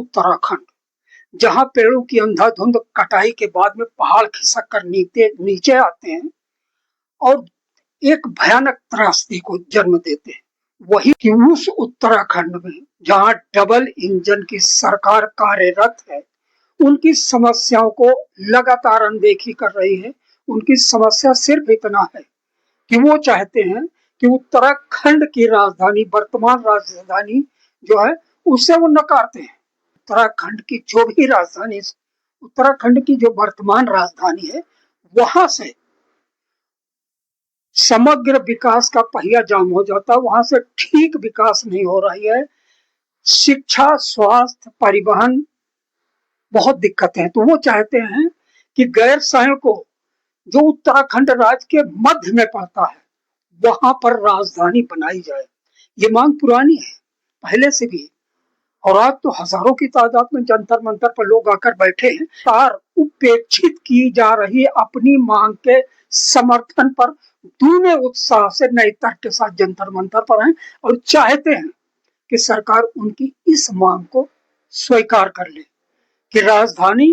उत्तराखंड, जहां पेड़ों की अंधाधुंध कटाई के बाद में पहाड़ खिसक कर नीचे आते हैं और एक भयानक त्रासदी को जन्म देते हैं। वही कि उस उत्तराखंड में जहां डबल इंजन की सरकार कार्यरत है, उनकी समस्याओं को लगातार अनदेखी कर रही है। उनकी समस्या सिर्फ इतना है कि वो चाहते हैं कि उत्तराखंड की राजधानी, वर्तमान राजधानी जो है, उसे वो नकारते हैं। उत्तराखंड की जो भी राजधानी, उत्तराखंड की जो वर्तमान राजधानी है, वहां से समग्र विकास का पहिया जाम हो जाता है। वहां से ठीक विकास नहीं हो रही है। शिक्षा, स्वास्थ्य, परिवहन, बहुत दिक्कतें हैं। तो वो चाहते हैं कि गैरसैंण को, जो उत्तराखंड राज्य के मध्य में पड़ता है, वहां पर राजधानी बनाई जाए। ये मांग पुरानी है, पहले से भी, और आज तो हजारों की तादाद में जंतर मंतर पर लोग आकर बैठे हैं। तार उपेक्षित की जा रही अपनी मांग के समर्थन पर दूने उत्साह से नए तर्क के साथ जंतर मंतर पर हैं और चाहते हैं कि सरकार उनकी इस मांग को स्वीकार कर ले कि राजधानी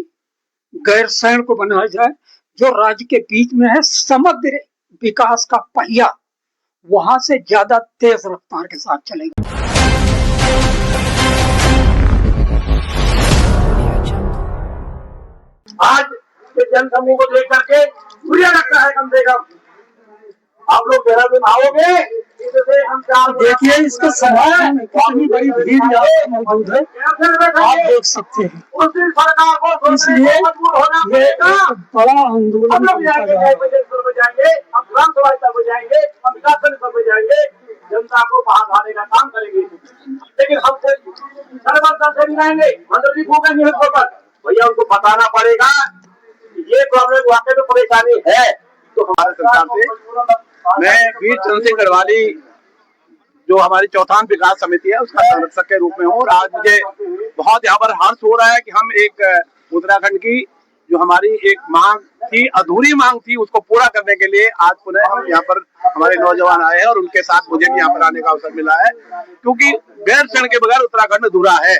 गैरसैंण को बनाया जाए, जो राज्य के बीच में है। समग्र विकास का पहिया वहां से ज्यादा तेज रफ्तार के साथ चलेगा। आज के जनसमूह को देख करके बुरा लगता है। कम से कम आप लोग देहरादून आओगे, इससे हम देखिए इसके समाज में कितनी बड़ी भीड़ यहाँ मौजूद है, आप देख सकते हैं। उस दिन सरकार को इसलिए मजबूर होना ये एक बड़ा आंदोलन हम लोग जाएंगे, पर जाएंगे, हम ग्राम सभा पर जाएंगे, हम विकास पर जाएंगे, जनता को बाहर आने का काम करेंगे। लेकिन हम से नहीं आएंगे, मंत्री फूकेंगे उसके ऊपर। भैया उनको बताना पड़ेगा ये प्रॉब्लम वाकई में परेशानी है। तो हमारे सरकार से मैं वीर चंद्र सिंह गढ़वाली, जो हमारी चौथान विकास समिति है, उसका संरक्षक के रूप में हूँ। और आज मुझे बहुत यहाँ पर हर्ष हो रहा है कि हम एक उत्तराखंड की जो हमारी एक मांग थी, अधूरी मांग थी, उसको पूरा करने के लिए आज पुनः हम यहाँ पर हमारे नौजवान आए हैं और उनके साथ मुझे भी यहाँ पर आने का अवसर मिला है, क्योंकि गैरसैंण के बगैर उत्तराखंड अधूरा है।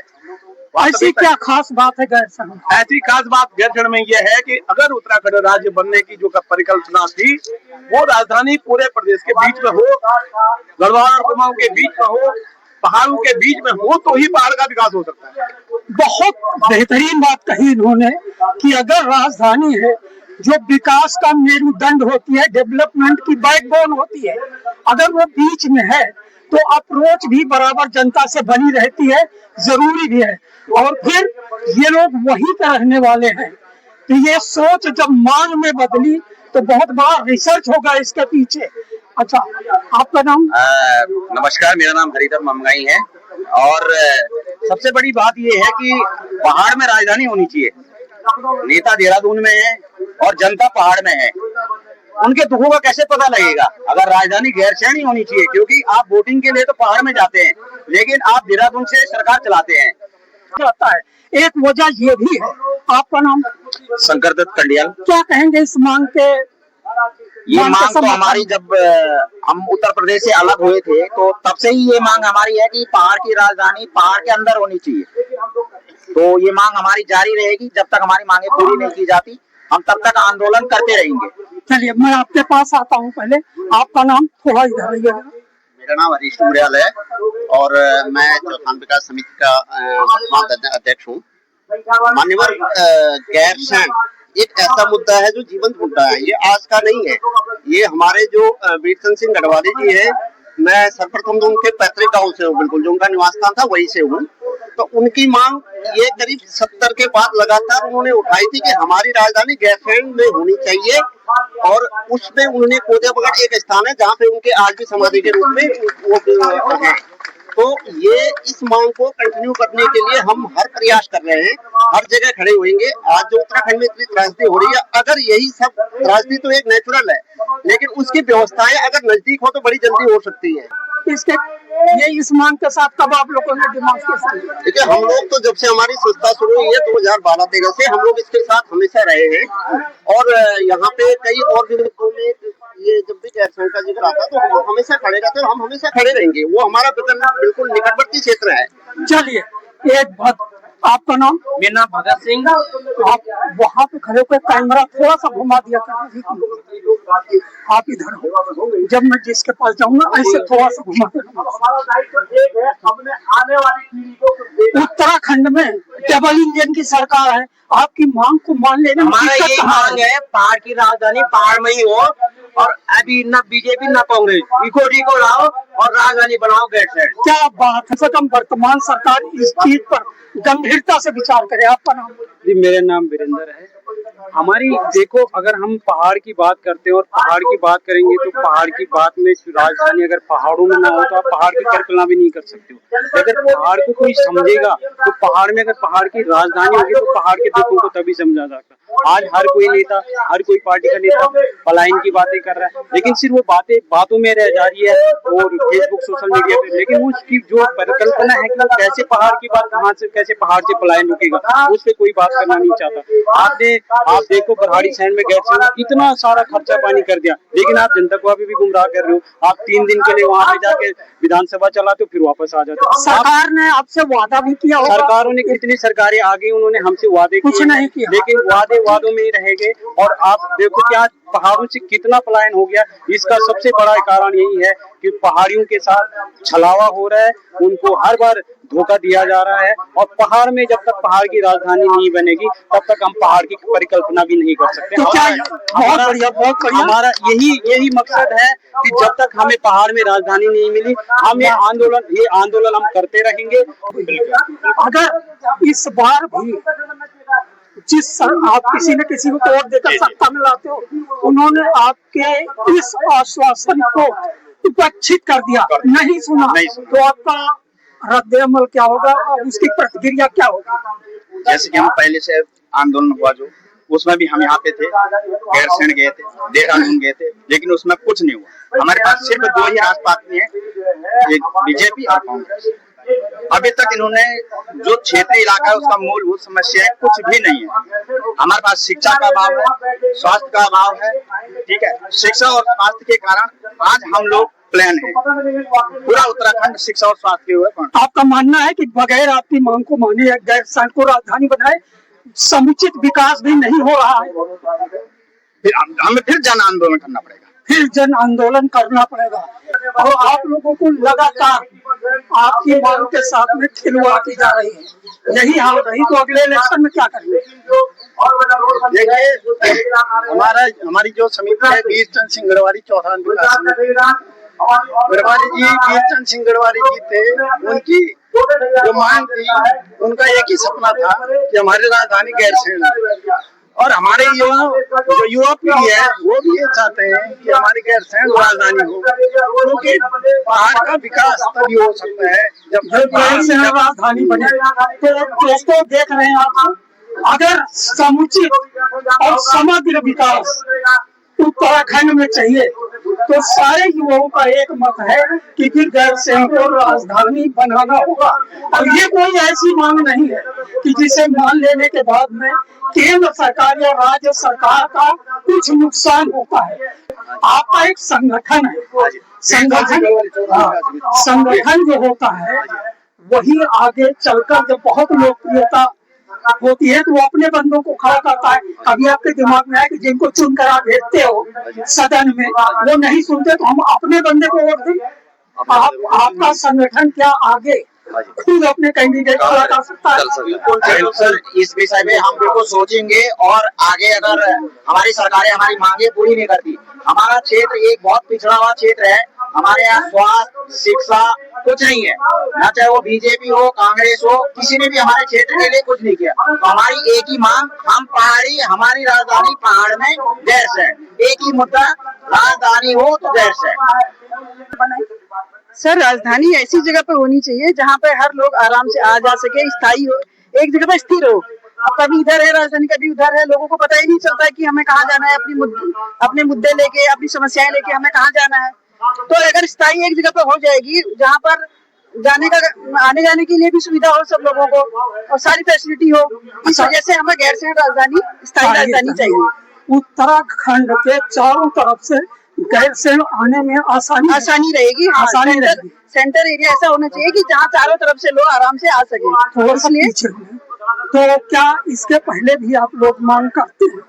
ऐसी क्या खास बात है गैरसैंण? ऐसी खास बात गैरसैंण में यह है कि अगर उत्तराखंड राज्य बनने की जो परिकल्पना थी, वो राजधानी पूरे प्रदेश के बीच में हो, गढ़वाल और कुमाऊं के बीच में हो, पहाड़ों के बीच में हो, तो ही पहाड़ का विकास हो सकता है। बहुत बेहतरीन बात कही इन्होंने कि अगर राजधानी है, जो विकास का मेरुदंड होती है, डेवलपमेंट की बैकबोन होती है, अगर वो बीच में है तो अप्रोच भी बराबर जनता से बनी रहती है, जरूरी भी है। और फिर ये लोग वहीं पे रहने वाले हैं, तो ये सोच जब मांग में बदली तो बहुत बड़ा रिसर्च होगा इसके पीछे। अच्छा, आपका नाम? नमस्कार, मेरा नाम हरिधर ममगाई है। और सबसे बड़ी बात ये है कि पहाड़ में राजधानी होनी चाहिए। नेता देहरादून में है और जनता पहाड़ में है, उनके दुखों का कैसे पता लगेगा? अगर राजधानी गैरसैंण ही होनी चाहिए, क्योंकि आप वोटिंग के लिए तो पहाड़ में जाते हैं, लेकिन आप देहरादून से सरकार चलाते हैं। एक वजह ये भी है। आपका नाम? शंकर दत्त कंडियाल। क्या कहेंगे इस मांग के? ये मांग तो हमारी, जब हम उत्तर प्रदेश से अलग हुए थे तो तब से ही ये मांग हमारी है कि पहाड़ की राजधानी पहाड़ के अंदर होनी चाहिए। तो ये मांग हमारी जारी रहेगी जब तक हमारी मांगे पूरी नहीं की जाती, हम तब तक आंदोलन करते रहेंगे। चलिए, मैं आपके पास आता हूँ। पहले आपका नाम थोड़ा इधर आइएगा। मेरा नाम हरीश टुमरियाल है और मैं चौथान विकास समिति का वर्तमान अध्यक्ष हूँ। मान्यवर, गैरसैंण एक ऐसा मुद्दा है जो जीवंत मुद्दा है, ये आज का नहीं है। ये हमारे जो वीर चंद्र सिंह गढ़वाली जी है, मैं सर्वप्रथम तो उनके पैतृक गांव से हूँ, बिल्कुल जो उनका निवास स्थान था वहीं से हूँ। तो उनकी मांग ये करीब 70 के बाद लगातार उन्होंने उठाई थी कि हमारी राजधानी गैरसैंण में होनी चाहिए, और उसमें उन्होंने कोदियाबगढ़ एक स्थान है जहाँ पे उनके आज भी समाधि के रूप में वो है। तो ये इस मांग को कंटिन्यू करने के लिए हम हर प्रयास कर रहे हैं, हर जगह खड़े होंगे। आज जो उत्तराखंड में इतनी त्रासदी हो रही है, अगर यही सब त्रासदी तो एक नेचुरल है, लेकिन उसकी व्यवस्थाएं अगर नजदीक हो तो बड़ी जल्दी हो सकती है। इसके ये इस मांग के साथ कब आप लोगों ने डिमांड? देखिए, हम लोग तो जब से हमारी संस्था शुरू हुई है 2012-13 से हम लोग इसके साथ हमेशा रहे हैं, और यहाँ पे कई और भी मुद्दों में ये जब भी गैरसैंण का जिक्र आता है तो हम लोग हमेशा खड़े रहते हैं और हम हमेशा खड़े रहेंगे। वो हमारा बिल्कुल निकटवर्ती क्षेत्र है। चलिए, एक बात आपका नाम? मेरा नाम भगत सिंह। आप वहाँ पे खड़े होकर कैमरा थोड़ा सा घुमा दिया करिए। आप इधर हो, जब मैं जिसके पास जाऊंगा ऐसे थोड़ा सा घुमा कर। हमारा दायित्व एक है, हमने आने वाली पीढ़ी को उत्तराखंड में डबल इंजन की सरकार है, आपकी मांग को मान लेने में हमारा दिक्कत यही कहाँ मांग है, पहाड़ की राजधानी पहाड़ में ही हो, और अभी न बीजेपी न कांग्रेस, इको लाओ और राजधानी बनाओ गैरसैंण। क्या बात है, कम वर्तमान सरकार इस चीज पर गंभीरता से विचार करे। आपका नाम? जी, मेरा नाम वीरेंद्र है। हमारी देखो, अगर हम पहाड़ की बात करते हैं और पहाड़ की बात करेंगे तो पहाड़ की बात में राजधानी अगर पहाड़ों में ना हो तो आप पहाड़ की कल्पना भी नहीं कर सकते हो। अगर पहाड़ को कोई समझेगा तो पहाड़ में अगर पहाड़ की राजधानी होगी तो पहाड़ के दुखों को तभी समझा जाता। आज हर कोई नेता, हर कोई पार्टी का नेता पलायन की बातें कर रहा है, लेकिन सिर्फ वो बातों में रह जा रही है और फेसबुक सोशल मीडिया पे, लेकिन उसकी जो परिकल्पना है कि कैसे पहाड़ की बात कहाँ से, कैसे पहाड़ से पलायन रुकेगा, उस पर कोई बात करना नहीं चाहता। आप देखो बरहाड़ीसैंण में गैरसैंण इतना सारा खर्चा पानी कर दिया, लेकिन आप जनता को अभी भी गुमराह कर रहे हो। आप 3 दिन के लिए वहाँ पे जाके विधानसभा चलाते हो, फिर वापस आ जाते हो। सरकार ने आपसे वादा भी किया होगा। सरकारों ने, कितनी सरकारें आ गई, उन्होंने हमसे वादे कुछ नहीं किया, लेकिन वादों में ही रहेंगे। और आप देखो कि आज पहाड़ों से कितना पलायन हो गया। इसका सबसे बड़ा कारण यही है कि पहाड़ियों के साथ छलावा हो रहा है, उनको हर बार धोखा दिया जा रहा है। और पहाड़ में जब तक पहाड़ की राजधानी नहीं बनेगी तब तक हम पहाड़ की परिकल्पना भी नहीं कर सकते। तो क्या हमारा यही मकसद है कि जब तक हमें पहाड़ में राजधानी नहीं मिली, हम ये आंदोलन हम करते रहेंगे। अगर इस बार भी आप किसी न किसी को वोट देकर सत्ता में लाते हो, उन्होंने आपके इस आश्वासन को उपेक्षित कर दिया, नहीं सुना, तो आपका रद्द अमल क्या होगा और उसकी प्रतिक्रिया क्या होगी? जैसे कि हम पहले से आंदोलन हुआ जो, उसमें भी हम यहाँ पे थे, गैरसैंण गए थे, देहरादून गए थे, लेकिन उसमें कुछ नहीं हुआ। हमारे पास सिर्फ 2 ही राजपार्टी है, एक बीजेपी और कांग्रेस। अभी तक इन्होंने जो क्षेत्रीय इलाका है उसका मूलभूत समस्या कुछ भी नहीं है। हमारे पास शिक्षा का अभाव है, स्वास्थ्य का अभाव है, ठीक है। शिक्षा और स्वास्थ्य के कारण आज हम लोग प्लान है, पूरा उत्तराखंड शिक्षा और स्वास्थ्य के। आपका मानना है कि बगैर आपकी मांग को माने या गैरसैंण को राजधानी बनाए समुचित विकास भी नहीं हो रहा है? हमें फिर जन आंदोलन करना पड़ेगा, फिर जन आंदोलन करना पड़ेगा। और आप लोगों को लगातार आपकी मांग के साथ में खिलवाड़ की जा रही है, यही हाल रही तो अगले इलेक्शन में क्या करेंगे? देखिए, हमारी जो समिति है, वीरचंद सिंह गढ़वाली चौहान विकास समिति, गढ़वाली जी, वीरचंद सिंह गढ़वाली जी थे, उनकी जो मांग थी, उनका एक ही सपना था कि हमारी राजधानी गैरसैंण। और हमारे युवा पीढ़ी है वो भी ये चाहते हैं कि हमारी गैरसैंण राजधानी हो, क्योंकि पहाड़ का विकास तभी हो सकता है जब गैरसैंण राजधानी बने। तो दोस्तों देख रहे हैं आप, अगर समुचित और समग्र विकास उत्तराखंड में चाहिए तो सारे युवाओं का एक मत है कि फिर गैरसैंण को राजधानी बनाना होगा। और ये कोई ऐसी मांग नहीं है कि जिसे मान लेने के बाद में केंद्र सरकार या राज्य सरकार का कुछ नुकसान होता है। आपका एक संगठन है, संगठन जो होता है वही आगे चलकर जब बहुत लोकप्रियता होती है तो वो अपने बंदों को खड़ा करता है। अभी आपके दिमाग में है कि जिनको चुन कर आप भेजते हो सदन में वो नहीं सुनते तो हम अपने बंदे को वोट दें। आपका संगठन क्या आगे खुद अपने कैंडिडेट खड़ा कर सकता है? सर, इस विषय में हम बिल्कुल सोचेंगे और आगे अगर हमारी सरकारें हमारी मांगे पूरी नहीं करती, हमारा क्षेत्र एक बहुत पिछड़ा हुआ क्षेत्र है, हमारे यहाँ स्वास्थ्य शिक्षा कुछ नहीं है, ना चाहे वो बीजेपी हो कांग्रेस हो, किसी ने भी हमारे क्षेत्र के लिए कुछ नहीं किया। तो हमारी एक ही मांग, हम पहाड़ी, हमारी राजधानी पहाड़ में गैरसैंण, एक ही मुद्दा, राजधानी हो तो गैरसैंण। सर, राजधानी ऐसी जगह पे होनी चाहिए जहाँ पे हर लोग आराम से आ जा सके, स्थायी हो, एक जगह पे स्थिर हो। अब कभी इधर है राजधानी, कभी उधर है, लोगों को पता ही नहीं चलता है कि हमें कहाँ जाना है, अपने मुद्दे लेके, अपनी समस्याएं लेके हमें कहाँ जाना है। तो अगर स्थायी एक जगह पे हो जाएगी जहाँ पर जाने का, आने जाने के लिए भी सुविधा हो सब लोगों को और सारी फैसिलिटी हो, इस वजह से हमें गैरसैंण राजधानी, स्थायी राजधानी चाहिए। उत्तराखंड के चारों तरफ से गैरसैंण आने में आसानी रहेगी। आसानी रहेगी। सेंटर एरिया ऐसा होना चाहिए कि जहाँ चारों तरफ से लोग आराम से आ सके। इसलिए तो क्या इसके पहले भी आप लोग मांग करते हैं?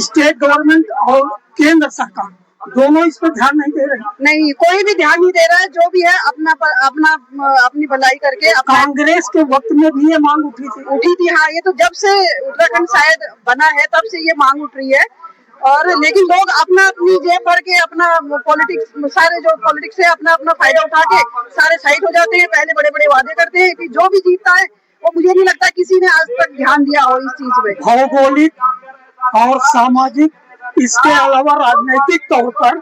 स्टेट गवर्नमेंट और केंद्र सरकार दोनों इस पर ध्यान नहीं दे रहे। नहीं, कोई भी ध्यान नहीं दे रहा है। जो भी है अपनी भलाई करके कांग्रेस के वक्त में भी ये मांग उठी थी। हाँ, ये तो जब से उत्तराखंड शायद बना है तब से ये मांग उठ रही है। और लेकिन लोग अपनी जेब भर के अपना पॉलिटिक्स से अपना फायदा उठा के सारे साइड हो जाते हैं। पहले बड़े बड़े वादे करते हैं कि जो भी जीतता है वो, मुझे नहीं लगता किसी ने आज तक ध्यान दिया हो इस चीज में। भौगोलिक और सामाजिक, इसके अलावा राजनीतिक तौर पर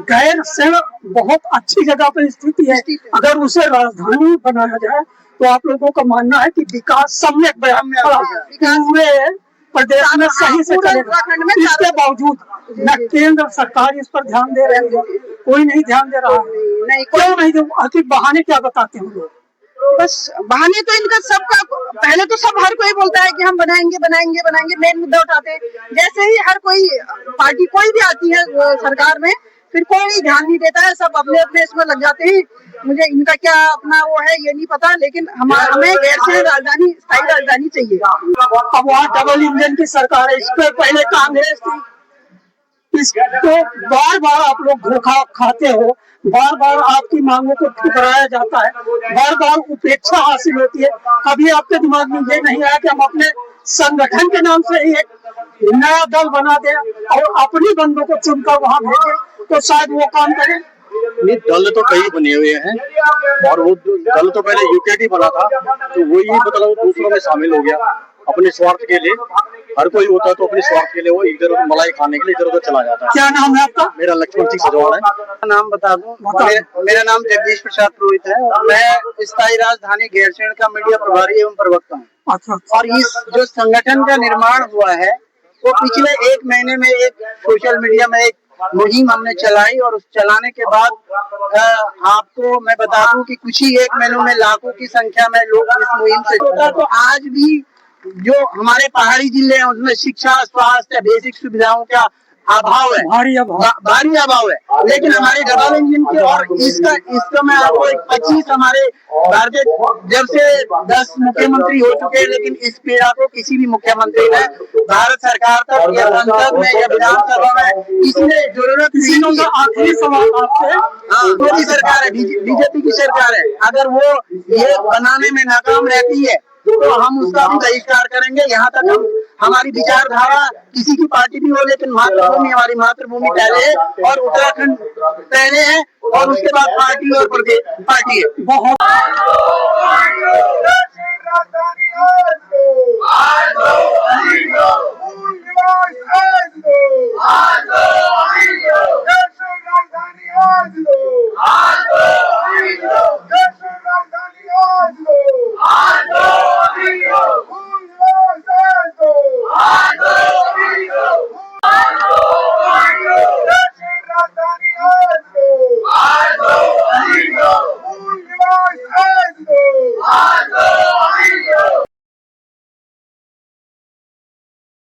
गैरसैंण बहुत अच्छी जगह पर स्थिति है। अगर उसे राजधानी बनाया जाए तो आप लोगों का मानना है कि विकास सम्यक पूरे प्रदेश में सही से चलेगा। इसके बावजूद न केंद्र सरकार इस पर ध्यान दे रही है, कोई नहीं ध्यान दे रहा है। क्यों नहीं? आखिर बहाने क्या बताते हैं लोग? बस बहाने तो इनका सबका, पहले तो सब हर कोई बोलता है कि हम बनाएंगे, मेन मुद्दा उठाते हैं। जैसे ही हर कोई पार्टी कोई भी आती है सरकार में, फिर कोई ध्यान नहीं देता है, सब अपने इसमें लग जाते हैं। मुझे इनका क्या अपना वो है ये नहीं पता, लेकिन हमें गैरसैंण राजधानी, स्थायी राजधानी चाहिए। अब वहाँ डबल इंजन की सरकार है, इस पे पहले कांग्रेस थी। इसको बार बार आप लोग धोखा खाते हो, बार बार आपकी मांगों को ठुकराया जाता है, बार बार उपेक्षा हासिल होती है। कभी आपके दिमाग में ये नहीं आया कि हम अपने संगठन के नाम से ही एक नया दल बना दें और अपनी बंदों को चुनकर वहाँ भेजें, तो शायद वो काम करें। नहीं, दल तो कई बने हुए हैं और वो दल तो पहले यूकेडी बना था, तो वही मतलब दूसरों में शामिल हो गया अपने स्वार्थ के लिए। हर कोई होता है तो अपने स्वार्थ के लिए वो इधर उधर मलाई खाने के लिए इधर उधर चला जाता है। क्या नाम है आपका? मेरा लक्ष्मण सिंह सजवाड़ है। नाम बता दूं, मेरा नाम जगदीश प्रसाद पुरोहित है और मैं स्थायी राजधानी गैरसैंण का मीडिया प्रभारी एवं प्रवक्ता हूँ। अच्छा। और इस जो संगठन का निर्माण हुआ है वो पिछले 1 महीने में एक सोशल मीडिया में एक मुहिम हमने चलाई और उस चलाने के बाद आपको मैं बता दूं कि कुछ ही 1 महीनों में लाखों की संख्या में लोग इस मुहिम से जुड़ा। तो आज भी जो हमारे पहाड़ी जिले हैं उसमें शिक्षा, स्वास्थ्य, बेसिक सुविधाओं का अभाव है, भारी अभाव है। लेकिन हमारे डबल इंजन के और इसका मैं आपको 25 हमारे भारतीय जब से 10 मुख्यमंत्री हो चुके हैं, लेकिन इस पीड़ा को किसी भी मुख्यमंत्री ने भारत सरकार तक या संसद में या विधानसभा में किसी ने जरूरत नहीं। आखिरी सवाल आपसे, मोदी सरकार है, बीजेपी की सरकार है, अगर वो ये बनाने में नाकाम रहती है तो हम उसका भी बहिष्कार करेंगे। यहाँ तक हमारी विचारधारा किसी की पार्टी भी हो, लेकिन मातृभूमि हमारी मातृभूमि पहले है और उत्तराखंड पहले है और उसके बाद पार्टी और प्रदेश पार्टी है। बहुत